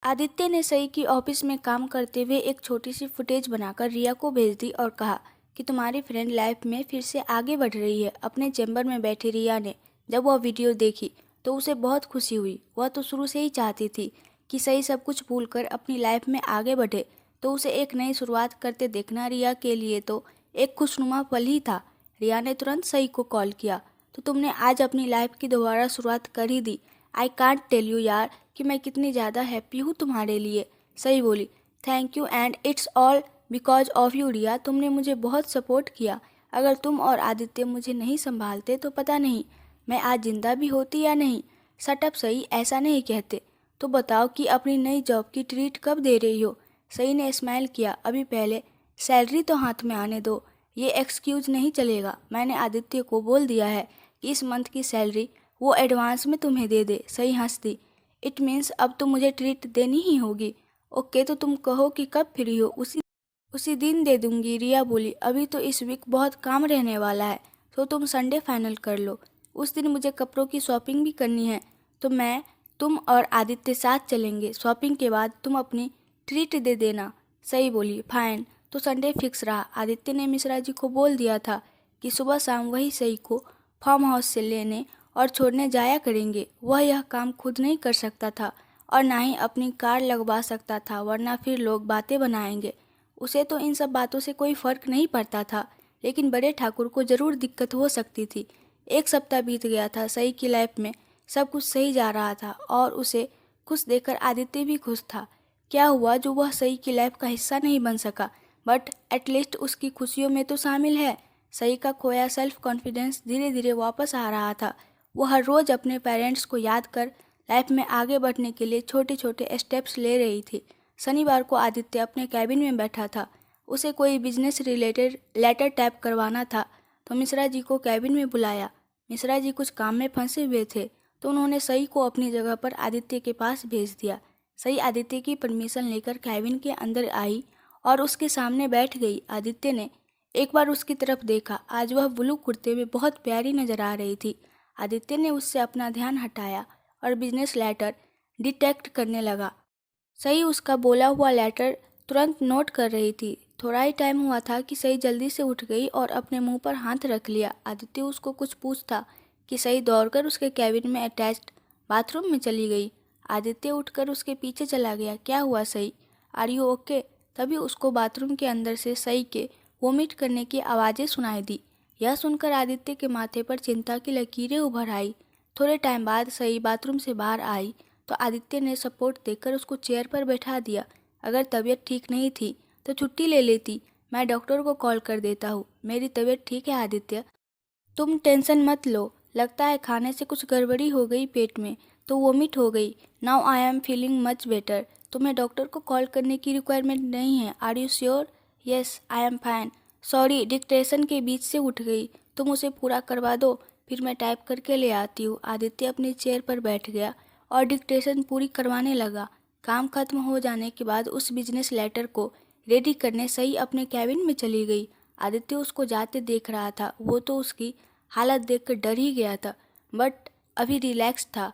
आदित्य ने सई की ऑफिस में काम करते हुए एक छोटी सी फुटेज बनाकर रिया को भेज दी और कहा कि तुम्हारी फ्रेंड लाइफ में फिर से आगे बढ़ रही है। अपने चैम्बर में बैठी रिया ने जब वह वीडियो देखी तो उसे बहुत खुशी हुई। वह तो शुरू से ही चाहती थी कि सई सब कुछ भूलकर अपनी लाइफ में आगे बढ़े, तो उसे एक नई शुरुआत करते देखना रिया के लिए तो एक खुशनुमा पल ही था। रिया ने तुरंत सई को कॉल किया, तो तुमने आज अपनी लाइफ की दोबारा शुरुआत कर ही दी। आई कांट टेल यू यार कि मैं कितनी ज़्यादा हैप्पी हूँ तुम्हारे लिए। सही बोली। Thank you and it's all because of you Riya, तुमने मुझे बहुत सपोर्ट किया। अगर तुम और आदित्य मुझे नहीं संभालते तो पता नहीं मैं आज जिंदा भी होती या नहीं। सटअप सही, ऐसा नहीं कहते। तो बताओ कि अपनी नई जॉब की ट्रीट कब दे रही हो। सही ने स्माइल किया। अभी पहले सैलरी तो हाथ में आने दो, ये एक्सक्यूज नहीं चलेगा। मैंने आदित्य को बोल दिया है कि इस मंथ की सैलरी वो एडवांस में तुम्हें दे दे। सही हंस दी। इट मीन्स अब तो मुझे ट्रीट देनी ही होगी। ओके, तो तुम कहो कि कब फ्री हो, उसी दिन दे दूंगी। रिया बोली। अभी तो इस वीक बहुत काम रहने वाला है, तो तुम संडे फाइनल कर लो। उस दिन मुझे कपड़ों की शॉपिंग भी करनी है, तो तुम और आदित्य साथ चलेंगे। शॉपिंग के बाद तुम अपनी ट्रीट दे देना। सही बोली। फाइन, तो संडे फिक्स रहा। आदित्य ने मिश्रा जी को बोल दिया था कि सुबह शाम वही सही को फार्म हाउस से लेने और छोड़ने जाया करेंगे। वह यह काम खुद नहीं कर सकता था और ना ही अपनी कार लगवा सकता था, वरना फिर लोग बातें बनाएंगे। उसे तो इन सब बातों से कोई फर्क नहीं पड़ता था, लेकिन बड़े ठाकुर को जरूर दिक्कत हो सकती थी। एक सप्ताह बीत गया था। सई की लाइफ में सब कुछ सही जा रहा था और उसे खुश देखकर आदित्य भी खुश था। क्या हुआ जो वह सई की लाइफ का हिस्सा नहीं बन सका, बट एटलीस्ट उसकी खुशियों में तो शामिल है। सई का खोया सेल्फ कॉन्फिडेंस धीरे धीरे वापस आ रहा था। वह हर रोज अपने पेरेंट्स को याद कर लाइफ में आगे बढ़ने के लिए छोटे छोटे स्टेप्स ले रही थी। शनिवार को आदित्य अपने कैबिन में बैठा था। उसे कोई बिजनेस रिलेटेड लेटर टाइप करवाना था, तो मिश्रा जी को कैबिन में बुलाया। मिश्रा जी कुछ काम में फंसे हुए थे, तो उन्होंने सई को अपनी जगह पर आदित्य के पास भेज दिया। सई आदित्य की परमिशन लेकर कैबिन के अंदर आई और उसके सामने बैठ गई। आदित्य ने एक बार उसकी तरफ देखा। आज वह ब्लू कुर्ते में बहुत प्यारी नजर आ रही थी। आदित्य ने उससे अपना ध्यान हटाया और बिजनेस लेटर डिटेक्ट करने लगा। सही उसका बोला हुआ लेटर तुरंत नोट कर रही थी। थोड़ा ही टाइम हुआ था कि सही जल्दी से उठ गई और अपने मुंह पर हाथ रख लिया। आदित्य उसको कुछ पूछता कि सही दौड़कर उसके कैबिन में अटैच्ड बाथरूम में चली गई। आदित्य उठकर उसके पीछे चला गया। क्या हुआ सही, आर यू ओके? तभी उसको बाथरूम के अंदर से सही के वोमिट करने की आवाज़ें सुनाई दी। यह सुनकर आदित्य के माथे पर चिंता की लकीरें उभर आई। थोड़े टाइम बाद सई बाथरूम से बाहर आई तो आदित्य ने सपोर्ट देकर उसको चेयर पर बैठा दिया। अगर तबीयत ठीक नहीं थी तो छुट्टी ले लेती, मैं डॉक्टर को कॉल कर देता हूँ। मेरी तबीयत ठीक है आदित्य, तुम टेंशन मत लो। लगता है खाने से कुछ गड़बड़ी हो गई पेट में, तो वोमिट हो गई। Now I am feeling much better. तुम्हें डॉक्टर को कॉल करने की रिक्वायरमेंट नहीं है। Are you sure? Yes I am fine. Sorry, dictation के बीच से उठ गई। तुम उसे पूरा करवा दो, फिर मैं टाइप करके ले आती हूँ। आदित्य अपनी चेयर पर बैठ गया और डिक्टेशन पूरी करवाने लगा। काम खत्म हो जाने के बाद उस बिजनेस लेटर को रेडी करने सही अपने कैबिन में चली गई। आदित्य उसको जाते देख रहा था। वो तो उसकी हालत देखकर डर ही गया था, बट अभी रिलैक्स था।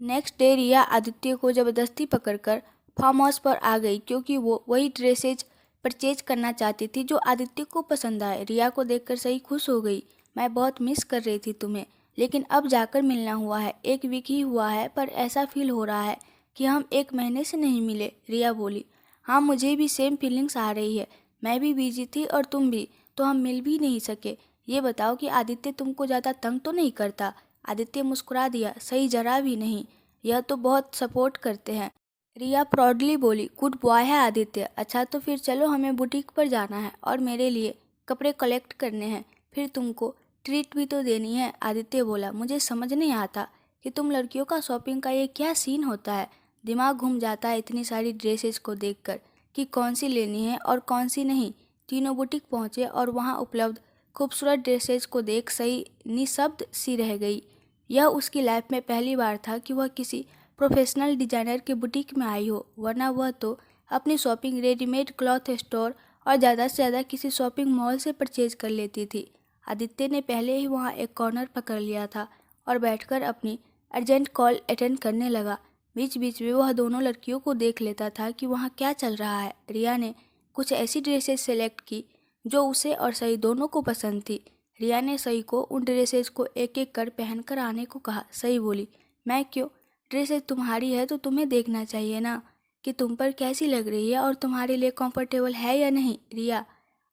नेक्स्ट डे रिया आदित्य को जबरदस्ती पकड़कर फार्म हाउस पर आ गई, क्योंकि वो वही ड्रेसेज परचेज करना चाहती थी जो आदित्य को पसंद आए। रिया को देखकर सही खुश हो गई। मैं बहुत मिस कर रही थी तुम्हें, लेकिन अब जाकर मिलना हुआ है। एक वीक ही हुआ है, पर ऐसा फील हो रहा है कि हम एक महीने से नहीं मिले। रिया बोली। हाँ, मुझे भी सेम फीलिंग्स आ रही है। मैं भी बिजी थी और तुम भी, तो हम मिल भी नहीं सके। ये बताओ कि आदित्य तुमको ज़्यादा तंग तो नहीं करता? आदित्य मुस्कुरा दिया। सही, जरा भी नहीं। यह तो बहुत सपोर्ट करते हैं। रिया प्राउडली बोली। गुड बॉय है आदित्य। अच्छा, तो फिर चलो, हमें बुटीक पर जाना है और मेरे लिए कपड़े कलेक्ट करने हैं। फिर तुमको ट्रीट भी तो देनी है। आदित्य बोला। मुझे समझ नहीं आता कि तुम लड़कियों का शॉपिंग का ये क्या सीन होता है। दिमाग घूम जाता है इतनी सारी ड्रेसेस को देखकर कि कौन सी लेनी है और कौन सी नहीं। तीनों बुटीक पहुंचे और वहां उपलब्ध खूबसूरत ड्रेसेस को देख सही निशब्द सी रह गई। यह उसकी लाइफ में पहली बार था कि वह किसी प्रोफेशनल डिजाइनर के बुटीक में आई हो, वरना वह तो अपनी शॉपिंग रेडीमेड क्लॉथ स्टोर और ज़्यादा से ज़्यादा किसी शॉपिंग मॉल से परचेज कर लेती थी। आदित्य ने पहले ही वहाँ एक कॉर्नर पकड़ लिया था और बैठकर अपनी अर्जेंट कॉल अटेंड करने लगा। बीच बीच में वह दोनों लड़कियों को देख लेता था कि वहाँ क्या चल रहा है। रिया ने कुछ ऐसी ड्रेसेस सेलेक्ट की जो उसे और सई दोनों को पसंद थी। रिया ने सई को उन ड्रेसेस को एक एक कर पहन कर आने को कहा। सई बोली, मैं क्यों? ड्रेसेस तुम्हारी है तो तुम्हें देखना चाहिए ना कि तुम पर कैसी लग रही है और तुम्हारे लिए कंफर्टेबल है या नहीं। रिया,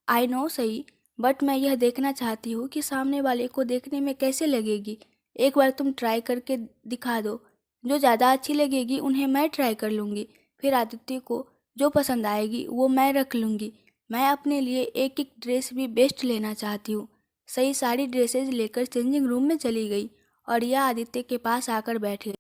आई नो सही, बट मैं यह देखना चाहती हूँ कि सामने वाले को देखने में कैसे लगेगी। एक बार तुम ट्राई करके दिखा दो, जो ज़्यादा अच्छी लगेगी उन्हें मैं ट्राई कर लूँगी, फिर आदित्य को जो पसंद आएगी वो मैं रख लूँगी। मैं अपने लिए एक एक ड्रेस भी बेस्ट लेना चाहती हूँ। सही सारी ड्रेसेस लेकर चेंजिंग रूम में चली गई और रिया आदित्य के पास आकर बैठ गई।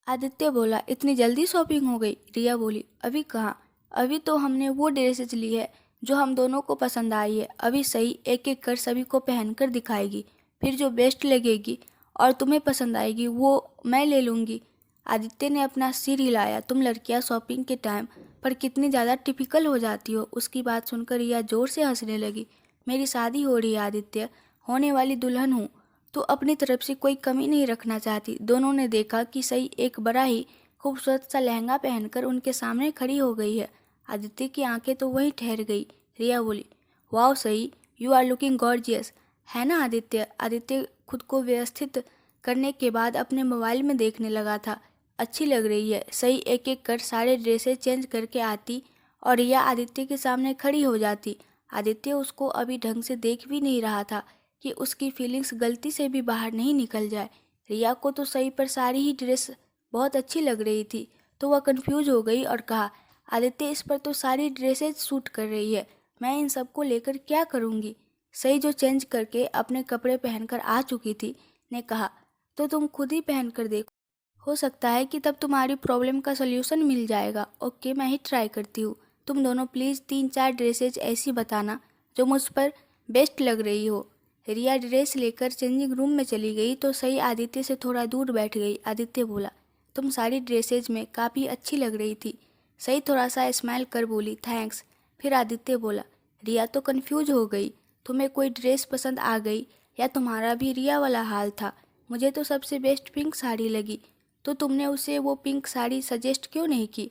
आदित्य बोला, इतनी जल्दी शॉपिंग हो गई? रिया बोली, अभी कहाँ, अभी तो हमने वो ड्रेसेस ली है जो हम दोनों को पसंद आई है। अभी सही एक एक कर सभी को पहनकर दिखाएगी, फिर जो बेस्ट लगेगी और तुम्हें पसंद आएगी वो मैं ले लूँगी। आदित्य ने अपना सिर हिलाया। तुम लड़कियां शॉपिंग के टाइम पर कितनी ज़्यादा टिपिकल हो जाती हो। उसकी बात सुनकर रिया जोर से हंसने लगी। मेरी शादी हो रही है आदित्य, होने वाली दुल्हन हूँ तो अपनी तरफ से कोई कमी नहीं रखना चाहती। दोनों ने देखा कि सई एक बड़ा ही खूबसूरत सा लहंगा पहनकर उनके सामने खड़ी हो गई है। आदित्य की आंखें तो वहीं ठहर गई। रिया बोली, wow Sai, you are looking gorgeous, है ना आदित्य? आदित्य खुद को व्यवस्थित करने के बाद अपने मोबाइल में देखने लगा था। अच्छी लग रही है। सही एक एक कर सारे ड्रेसेस चेंज करके आती और रिया आदित्य के सामने खड़ी हो जाती। आदित्य उसको अभी ढंग से देख भी नहीं रहा था कि उसकी फीलिंग्स गलती से भी बाहर नहीं निकल जाए। रिया को तो सही पर सारी ही ड्रेस बहुत अच्छी लग रही थी, तो वह कंफ्यूज हो गई और कहा, आदित्य इस पर तो सारी ड्रेसेज सूट कर रही है, मैं इन सबको लेकर क्या करूँगी? सही जो चेंज करके अपने कपड़े पहनकर आ चुकी थी ने कहा, तो तुम खुद ही पहन कर देखो, हो सकता है कि तब तुम्हारी प्रॉब्लम का सल्यूशन मिल जाएगा। ओके, मैं ही ट्राई करती हूँ। तुम दोनों प्लीज़ 3-4 ड्रेसेज ऐसी बताना जो मुझ पर बेस्ट लग रही हो। रिया ड्रेस लेकर चेंजिंग रूम में चली गई तो सही आदित्य से थोड़ा दूर बैठ गई। आदित्य बोला, तुम सारी ड्रेसेज में काफ़ी अच्छी लग रही थी। सही थोड़ा सा स्माइल कर बोली, थैंक्स। फिर आदित्य बोला, रिया तो कंफ्यूज हो गई, तुम्हें कोई ड्रेस पसंद आ गई या तुम्हारा भी रिया वाला हाल था? मुझे तो सबसे बेस्ट पिंक साड़ी लगी, तो तुमने उसे वो पिंक साड़ी सजेस्ट क्यों नहीं की?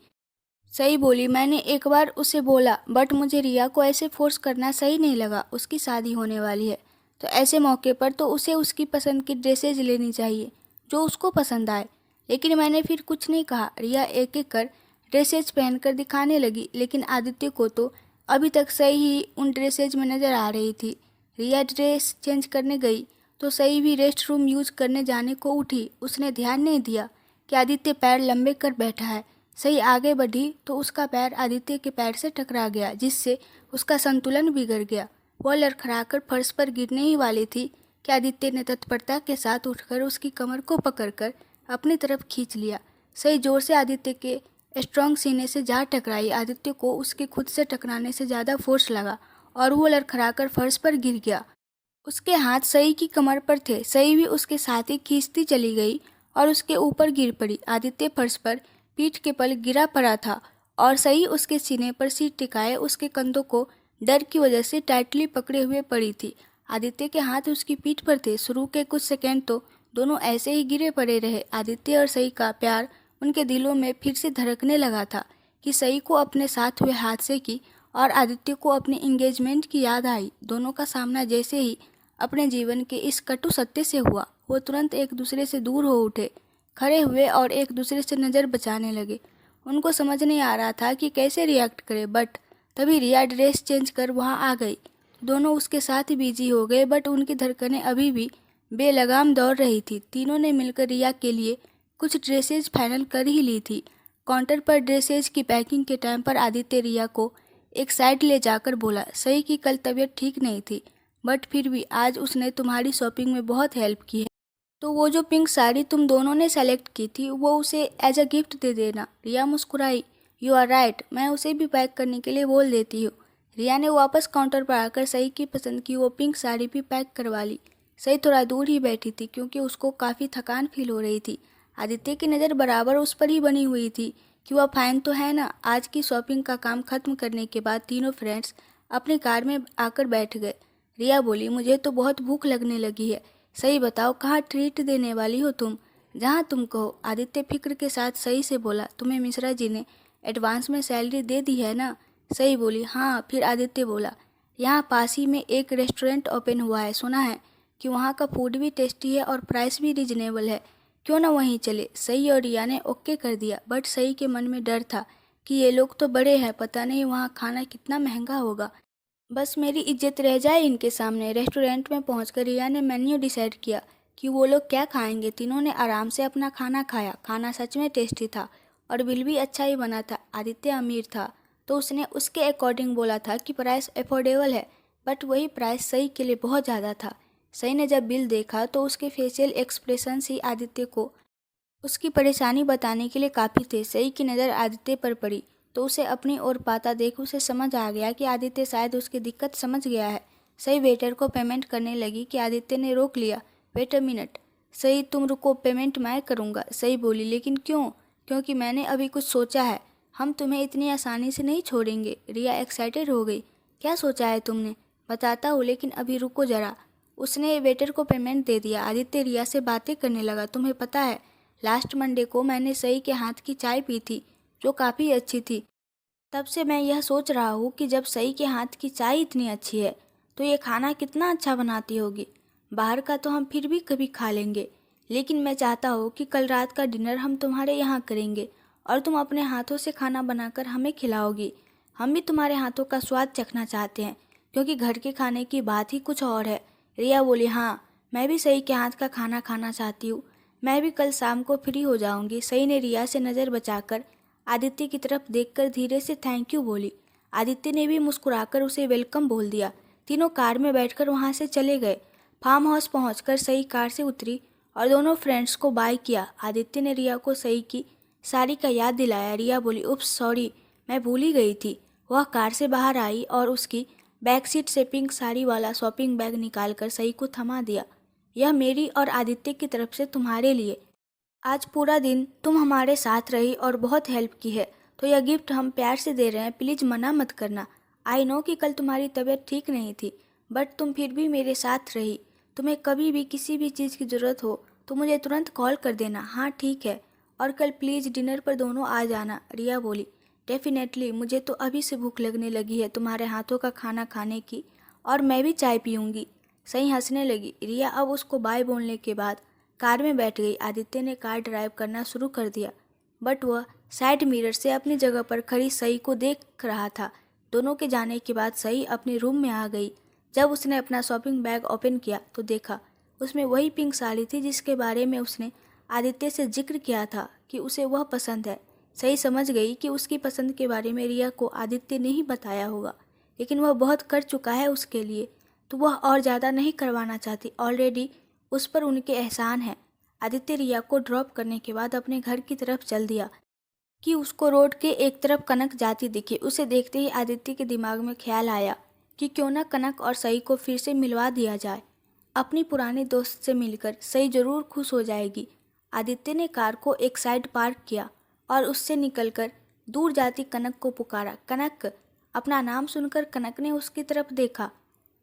सही बोली, मैंने एक बार उसे बोला, बट मुझे रिया को ऐसे फोर्स करना सही नहीं लगा। उसकी शादी होने वाली है तो ऐसे मौके पर तो उसे उसकी पसंद की ड्रेसेज लेनी चाहिए जो उसको पसंद आए। लेकिन मैंने फिर कुछ नहीं कहा। रिया एक एक कर ड्रेसेज पहनकर दिखाने लगी, लेकिन आदित्य को तो अभी तक सही ही उन ड्रेसेज में नज़र आ रही थी। रिया ड्रेस चेंज करने गई तो सही भी रेस्ट रूम यूज करने जाने को उठी। उसने ध्यान नहीं दिया कि आदित्य पैर लंबे कर बैठा है। सही आगे बढ़ी तो उसका पैर आदित्य के पैर से टकरा गया, जिससे उसका संतुलन बिगड़ गया। वह लड़खड़ाकर फर्श पर गिरने ही वाली थी कि आदित्य ने तत्परता के साथ उठकर उसकी कमर को पकड़कर अपनी तरफ खींच लिया। सही जोर से आदित्य के स्ट्रॉन्ग सीने से जा टकराई। आदित्य को उसके खुद से टकराने से ज़्यादा फोर्स लगा और वो लड़खड़ाकर फर्श पर गिर गया। उसके हाथ सई की कमर पर थे। सई भी उसके साथ ही खींचती चली गई और उसके ऊपर गिर पड़ी। आदित्य फर्श पर पीठ के बल गिरा पड़ा था और सई उसके सीने पर सिर टिकाए उसके कंधों को डर की वजह से टाइटली पकड़े हुए पड़ी थी। आदित्य के हाथ उसकी पीठ पर थे। शुरू के कुछ सेकंड तो दोनों ऐसे ही गिरे पड़े रहे। आदित्य और सई का प्यार उनके दिलों में फिर से धड़कने लगा था कि सई को अपने साथ हुए हादसे की और आदित्य को अपने एंगेजमेंट की याद आई। दोनों का सामना जैसे ही अपने जीवन के इस कटु सत्य से हुआ, वो तुरंत एक दूसरे से दूर हो उठे, खड़े हुए और एक दूसरे से नज़र बचाने लगे। उनको समझ नहीं आ रहा था कि कैसे रिएक्ट करे, बट तभी रिया ड्रेस चेंज कर वहाँ आ गई। दोनों उसके साथ ही बिजी हो गए, बट उनकी धड़कनें अभी भी बेलगाम दौड़ रही थी। तीनों ने मिलकर रिया के लिए कुछ ड्रेसेज फाइनल कर ही ली थी। काउंटर पर ड्रेसेज की पैकिंग के टाइम पर आदित्य रिया को एक साइड ले जाकर बोला, सही की कल तबीयत ठीक नहीं थी, बट फिर भी आज उसने तुम्हारी शॉपिंग में बहुत हेल्प की है, तो वो जो पिंक साड़ी तुम दोनों ने सेलेक्ट की थी वो उसे एज अ गिफ्ट दे देना। रिया मुस्कुराई, यू आर राइट, मैं उसे भी पैक करने के लिए बोल देती हूँ। रिया ने वापस काउंटर पर आकर सही की पसंद की वो पिंक साड़ी भी पैक करवा ली। सही थोड़ा दूर ही बैठी थी क्योंकि उसको काफ़ी थकान फील हो रही थी। आदित्य की नज़र बराबर उस पर ही बनी हुई थी कि वह फाइन तो है ना। आज की शॉपिंग का काम खत्म करने के बाद तीनों फ्रेंड्स अपनी कार में आकर बैठ गए। रिया बोली, मुझे तो बहुत भूख लगने लगी है, सही बताओ कहाँ ट्रीट देने वाली हो तुम? जहाँ तुम कहो, आदित्य फिक्र के साथ सही से बोला। तुम्हें मिश्रा जी ने एडवांस में सैलरी दे दी है ना? सही बोली। हाँ। फिर आदित्य बोला, यहाँ पास ही में एक रेस्टोरेंट ओपन हुआ है, सुना है कि वहाँ का फूड भी टेस्टी है और प्राइस भी रिजनेबल है, क्यों ना वहीं चले? सही और रिया ने ओके कर दिया। बट सही के मन में डर था कि ये लोग तो बड़े हैं, पता नहीं वहाँ खाना कितना महंगा होगा, बस मेरी इज्जत रह जाए इनके सामने। रेस्टोरेंट में पहुंचकर रिया ने मेन्यू डिसाइड किया कि वो लोग क्या खाएंगे। तीनों ने आराम से अपना खाना खाया। खाना सच में टेस्टी था और बिल भी अच्छा ही बना था। आदित्य अमीर था तो उसने उसके अकॉर्डिंग बोला था कि प्राइस अफोर्डेबल है, बट वही प्राइस सही के लिए बहुत ज़्यादा था। सही ने जब बिल देखा तो उसके फेशियल एक्सप्रेशंस ही आदित्य को उसकी परेशानी बताने के लिए काफ़ी थे। सही की नज़र आदित्य पर पड़ी तो उसे अपनी ओर पाता देख उसे समझ आ गया कि आदित्य शायद उसकी दिक्कत समझ गया है। सही वेटर को पेमेंट करने लगी कि आदित्य ने रोक लिया। Wait a minute. सही, तुम रुको, पेमेंट मैं करूँगा। सही बोली, लेकिन क्यों? क्योंकि मैंने अभी कुछ सोचा है, हम तुम्हें इतनी आसानी से नहीं छोड़ेंगे। रिया एक्साइटेड हो गई। क्या सोचा है तुमने? बताता हूँ, लेकिन अभी रुको ज़रा। उसने वेटर को पेमेंट दे दिया। आदित्य रिया से बातें करने लगा। तुम्हें पता है, लास्ट मंडे को मैंने सही के हाथ की चाय पी थी, जो काफ़ी अच्छी थी। तब से मैं यह सोच रहा हूँ कि जब सही के हाथ की चाय इतनी अच्छी है तो ये खाना कितना अच्छा बनाती होगी। बाहर का तो हम फिर भी कभी खा लेंगे, लेकिन मैं चाहता हूँ कि कल रात का डिनर हम तुम्हारे यहाँ करेंगे और तुम अपने हाथों से खाना बनाकर हमें खिलाओगी। हम भी तुम्हारे हाथों का स्वाद चखना चाहते हैं, क्योंकि घर के खाने की बात ही कुछ और है। रिया बोली, हाँ, मैं भी सही के हाथ का खाना खाना चाहती हूँ। मैं भी कल शाम को फ्री हो जाऊंगी। सही ने रिया से नज़र बचाकर आदित्य की तरफ देखकर धीरे से थैंक यू बोली। आदित्य ने भी मुस्कुराकर उसे वेलकम बोल दिया। तीनों कार में बैठकर वहां से चले गए। फार्म हाउस पहुंचकर सही कार से उतरी और दोनों फ्रेंड्स को बाय किया। आदित्य ने रिया को सही की साड़ी का याद दिलाया। रिया बोली, उप्स सॉरी, मैं भूल ही गई थी। वह कार से बाहर आई और उसकी बैक सीट से पिंक साड़ी वाला शॉपिंग बैग निकालकर सही को थमा दिया। यह मेरी और आदित्य की तरफ से तुम्हारे लिए। आज पूरा दिन तुम हमारे साथ रही और बहुत हेल्प की है, तो यह गिफ्ट हम प्यार से दे रहे हैं, प्लीज़ मना मत करना। आई नो कि कल तुम्हारी तबीयत ठीक नहीं थी, बट तुम फिर भी मेरे साथ रही। तुम्हें कभी भी किसी भी चीज़ की ज़रूरत हो तो मुझे तुरंत कॉल कर देना। हाँ ठीक है, और कल प्लीज़ डिनर पर दोनों आ जाना। रिया बोली, डेफिनेटली, मुझे तो अभी से भूख लगने लगी है तुम्हारे हाथों का खाना खाने की, और मैं भी चाय पीऊँगी। सही हंसने लगी। रिया अब उसको बाय बोलने के बाद कार में बैठ गई। आदित्य ने कार ड्राइव करना शुरू कर दिया, बट वह साइड मिरर से अपनी जगह पर खड़ी सई को देख रहा था। दोनों के जाने के बाद सई अपने रूम में आ गई। जब उसने अपना शॉपिंग बैग ओपन किया तो देखा उसमें वही पिंक साड़ी थी जिसके बारे में उसने आदित्य से जिक्र किया था कि उसे वह पसंद है। सई समझ गई कि उसकी पसंद के बारे में रिया को आदित्य ने ही बताया होगा, लेकिन वह बहुत कर चुका है उसके लिए, तो वह और ज़्यादा नहीं करवाना चाहती। ऑलरेडी उस पर उनके एहसान है। आदित्य रिया को ड्रॉप करने के बाद अपने घर की तरफ चल दिया कि उसको रोड के एक तरफ कनक जाती दिखी। उसे देखते ही आदित्य के दिमाग में ख्याल आया कि क्यों ना कनक और सई को फिर से मिलवा दिया जाए। अपनी पुरानी दोस्त से मिलकर सई जरूर खुश हो जाएगी। आदित्य ने कार को एक साइड पार्क किया और उससे निकलकर दूर जाती कनक को पुकारा। कनक! अपना नाम सुनकर कनक ने उसकी तरफ देखा।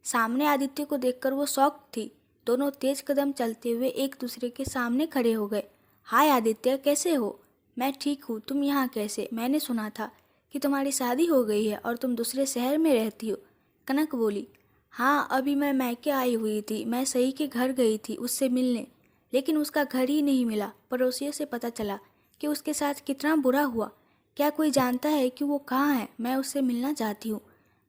सामने आदित्य को देखकर वो शॉक थी। दोनों तेज कदम चलते हुए एक दूसरे के सामने खड़े हो गए। हाय आदित्य, कैसे हो? मैं ठीक हूँ, तुम यहाँ कैसे? मैंने सुना था कि तुम्हारी शादी हो गई है और तुम दूसरे शहर में रहती हो। कनक बोली, हाँ, अभी मैं मैके आई हुई थी। मैं सही के घर गई थी उससे मिलने, लेकिन उसका घर ही नहीं मिला। पड़ोसियों से पता चला कि उसके साथ कितना बुरा हुआ। क्या कोई जानता है कि वो कहाँ है? मैं उससे मिलना चाहती हूँ,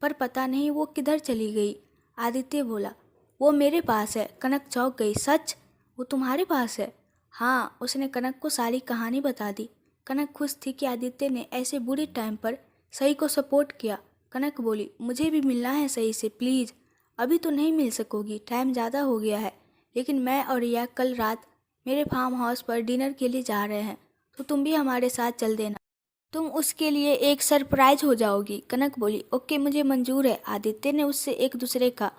पर पता नहीं वो किधर चली गई। आदित्य बोला, वो मेरे पास है। कनक चौंक गई। सच? वो तुम्हारे पास है? हाँ। उसने कनक को सारी कहानी बता दी। कनक खुश थी कि आदित्य ने ऐसे बुरे टाइम पर सही को सपोर्ट किया। कनक बोली, मुझे भी मिलना है सही से, प्लीज़। अभी तो नहीं मिल सकोगी, टाइम ज़्यादा हो गया है, लेकिन मैं और रिया कल रात मेरे फार्म हाउस पर डिनर के लिए जा रहे हैं, तो तुम भी हमारे साथ चल देना। तुम उसके लिए एक सरप्राइज हो जाओगी। कनक बोली, ओके, मुझे मंजूर है। आदित्य ने उससे एक दूसरे का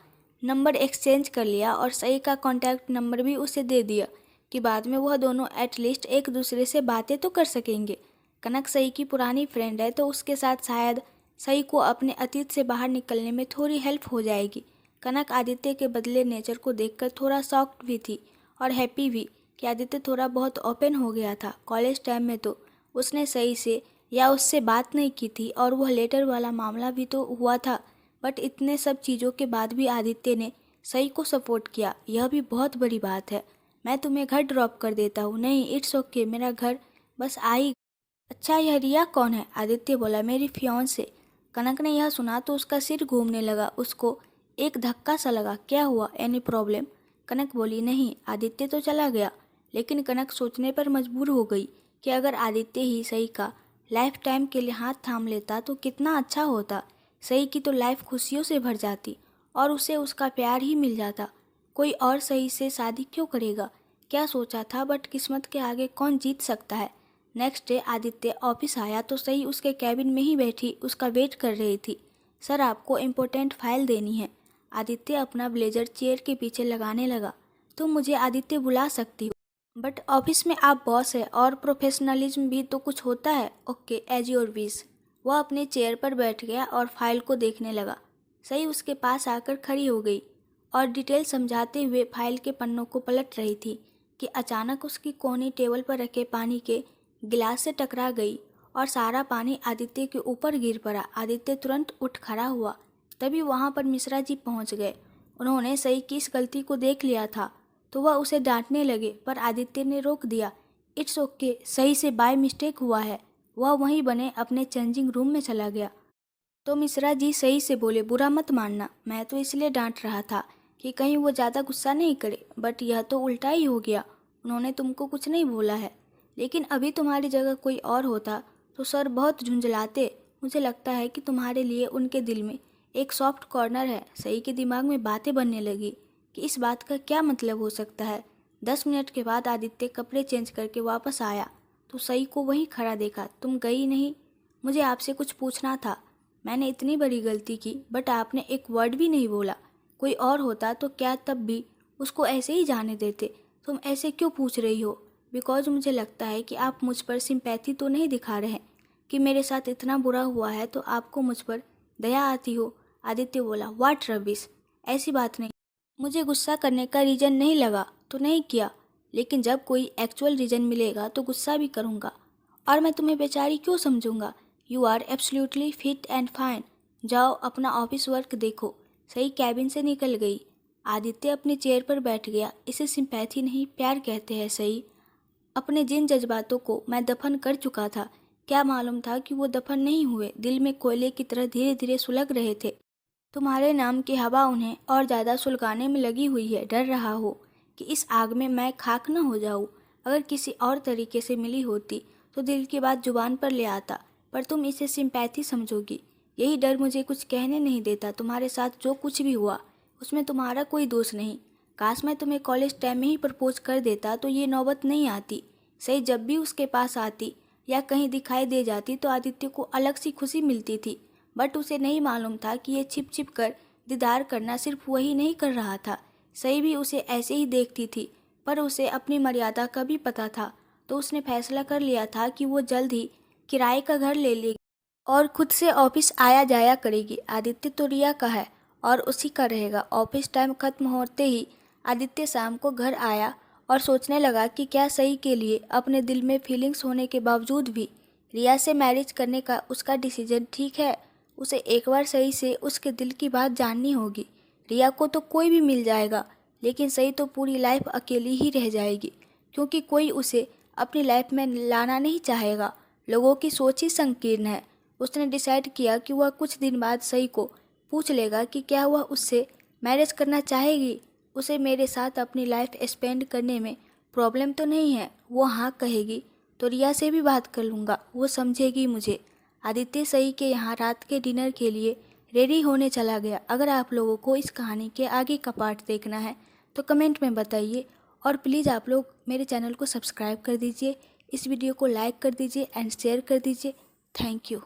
नंबर एक्सचेंज कर लिया और सही का कॉन्टैक्ट नंबर भी उसे दे दिया कि बाद में वह दोनों एटलीस्ट एक दूसरे से बातें तो कर सकेंगे। कनक सही की पुरानी फ्रेंड है, तो उसके साथ शायद सही को अपने अतीत से बाहर निकलने में थोड़ी हेल्प हो जाएगी। कनक आदित्य के बदले नेचर को देखकर थोड़ा शॉक्ड भी थी और हैप्पी भी कि आदित्य थोड़ा बहुत ओपन हो गया था। कॉलेज टाइम में तो उसने सही से या उससे बात नहीं की थी और वह लेटर वाला मामला भी तो हुआ था। बट इतने सब चीज़ों के बाद भी आदित्य ने सही को सपोर्ट किया, यह भी बहुत बड़ी बात है। मैं तुम्हें घर ड्रॉप कर देता हूँ। नहीं, इट्स ओके, मेरा घर बस आई। अच्छा, यह रिया कौन है? आदित्य बोला, मेरी फियांसे। कनक ने यह सुना तो उसका सिर घूमने लगा। उसको एक धक्का सा लगा। क्या हुआ? Any problem? कनक बोली, नहीं। आदित्य तो चला गया, लेकिन कनक सोचने पर मजबूर हो गई कि अगर आदित्य ही सही का लाइफ टाइम के लिए हाथ थाम लेता तो कितना अच्छा होता। सही की तो लाइफ खुशियों से भर जाती और उसे उसका प्यार ही मिल जाता। कोई और सही से शादी क्यों करेगा? क्या सोचा था, बट किस्मत के आगे कौन जीत सकता है। नेक्स्ट डे आदित्य ऑफिस आया तो सही उसके कैबिन में ही बैठी उसका वेट कर रही थी। सर, आपको इम्पोर्टेंट फाइल देनी है। आदित्य अपना ब्लेजर चेयर के पीछे लगाने लगा। तुम मुझे आदित्य बुला सकती हो, बट ऑफिस में आप बॉस है और प्रोफेशनलिज्म भी तो कुछ होता है। Okay, as your wish. वह अपने चेयर पर बैठ गया और फाइल को देखने लगा। सही उसके पास आकर खड़ी हो गई और डिटेल समझाते हुए फाइल के पन्नों को पलट रही थी कि अचानक उसकी कोहनी टेबल पर रखे पानी के गिलास से टकरा गई और सारा पानी आदित्य के ऊपर गिर पड़ा। आदित्य तुरंत उठ खड़ा हुआ। तभी वहाँ पर मिश्रा जी पहुँच गए। उन्होंने सही की इस गलती को देख लिया था तो वह उसे डांटने लगे, पर आदित्य ने रोक दिया। इट्स ओके, सही से बाय मिस्टेक हुआ है। वह वहीं बने अपने चेंजिंग रूम में चला गया। तो मिश्रा जी सही से बोले, बुरा मत मानना, मैं तो इसलिए डांट रहा था कि कहीं वो ज़्यादा गुस्सा नहीं करे, बट यह तो उल्टा ही हो गया। उन्होंने तुमको कुछ नहीं बोला है, लेकिन अभी तुम्हारी जगह कोई और होता तो सर बहुत झुंझलाते। मुझे लगता है कि तुम्हारे लिए उनके दिल में एक सॉफ्ट कॉर्नर है। सही के दिमाग में बातें बनने लगी कि इस बात का क्या मतलब हो सकता है। 10 मिनट के बाद आदित्य कपड़े चेंज करके वापस आया तो सही को वहीं खड़ा देखा। तुम गई नहीं? मुझे आपसे कुछ पूछना था। मैंने इतनी बड़ी गलती की, बट आपने एक वर्ड भी नहीं बोला। कोई और होता तो क्या तब भी उसको ऐसे ही जाने देते? तुम ऐसे क्यों पूछ रही हो? बिकॉज मुझे लगता है कि आप मुझ पर सिंपैथी तो नहीं दिखा रहे हैं कि मेरे साथ इतना बुरा हुआ है तो आपको मुझ पर दया आती हो। आदित्य बोला, व्हाट रबिश, ऐसी बात नहीं। मुझे गुस्सा करने का रीज़न नहीं लगा तो नहीं किया, लेकिन जब कोई एक्चुअल रीज़न मिलेगा तो गुस्सा भी करूँगा। और मैं तुम्हें बेचारी क्यों समझूंगा? You are absolutely fit and fine. जाओ अपना ऑफिस वर्क देखो। सही कैबिन से निकल गई। आदित्य अपनी चेयर पर बैठ गया। इसे सिंपैथी नहीं, प्यार कहते हैं सही। अपने जिन जज्बातों को मैं दफन कर चुका था, क्या मालूम था कि वो दफन नहीं हुए, दिल में कोयले की तरह धीरे धीरे सुलग रहे थे। तुम्हारे नाम की हवा उन्हें और ज़्यादा सुलगाने में लगी हुई है। डर रहा हो कि इस आग में मैं खाक न हो जाऊं। अगर किसी और तरीके से मिली होती तो दिल की बात जुबान पर ले आता, पर तुम इसे सिंपैथी समझोगी। यही डर मुझे कुछ कहने नहीं देता। तुम्हारे साथ जो कुछ भी हुआ उसमें तुम्हारा कोई दोष नहीं। काश मैं तुम्हें कॉलेज टाइम में ही प्रपोज कर देता तो ये नौबत नहीं आती। सही जब भी उसके पास आती या कहीं दिखाई दे जाती तो आदित्य को अलग सी खुशी मिलती थी, बट उसे नहीं मालूम था कि ये छिप छिप कर दीदार करना सिर्फ वही नहीं कर रहा था। सही भी उसे ऐसे ही देखती थी, पर उसे अपनी मर्यादा का भी पता था। तो उसने फैसला कर लिया था कि वो जल्द ही किराए का घर ले लेगी और खुद से ऑफिस आया जाया करेगी। आदित्य तो रिया का है और उसी का रहेगा। ऑफिस टाइम खत्म होते ही आदित्य शाम को घर आया और सोचने लगा कि क्या सही के लिए अपने दिल में फीलिंग्स होने के बावजूद भी रिया से मैरिज करने का उसका डिसीजन ठीक है। उसे एक बार सही से उसके दिल की बात जाननी होगी। रिया को तो कोई भी मिल जाएगा, लेकिन सही तो पूरी लाइफ अकेली ही रह जाएगी, क्योंकि कोई उसे अपनी लाइफ में लाना नहीं चाहेगा। लोगों की सोच ही संकीर्ण है। उसने डिसाइड किया कि वह कुछ दिन बाद सही को पूछ लेगा कि क्या वह उससे मैरिज करना चाहेगी। उसे मेरे साथ अपनी लाइफ स्पेंड करने में प्रॉब्लम तो नहीं है। वो हाँ कहेगी तो रिया से भी बात कर लूँगा, वो समझेगी मुझे। आदित्य सही के यहाँ रात के डिनर के लिए रेडी होने चला गया। अगर आप लोगों को इस कहानी के आगे का पार्ट देखना है तो कमेंट में बताइए, और प्लीज़ आप लोग मेरे चैनल को सब्सक्राइब कर दीजिए, इस वीडियो को लाइक कर दीजिए एंड शेयर कर दीजिए। Thank you.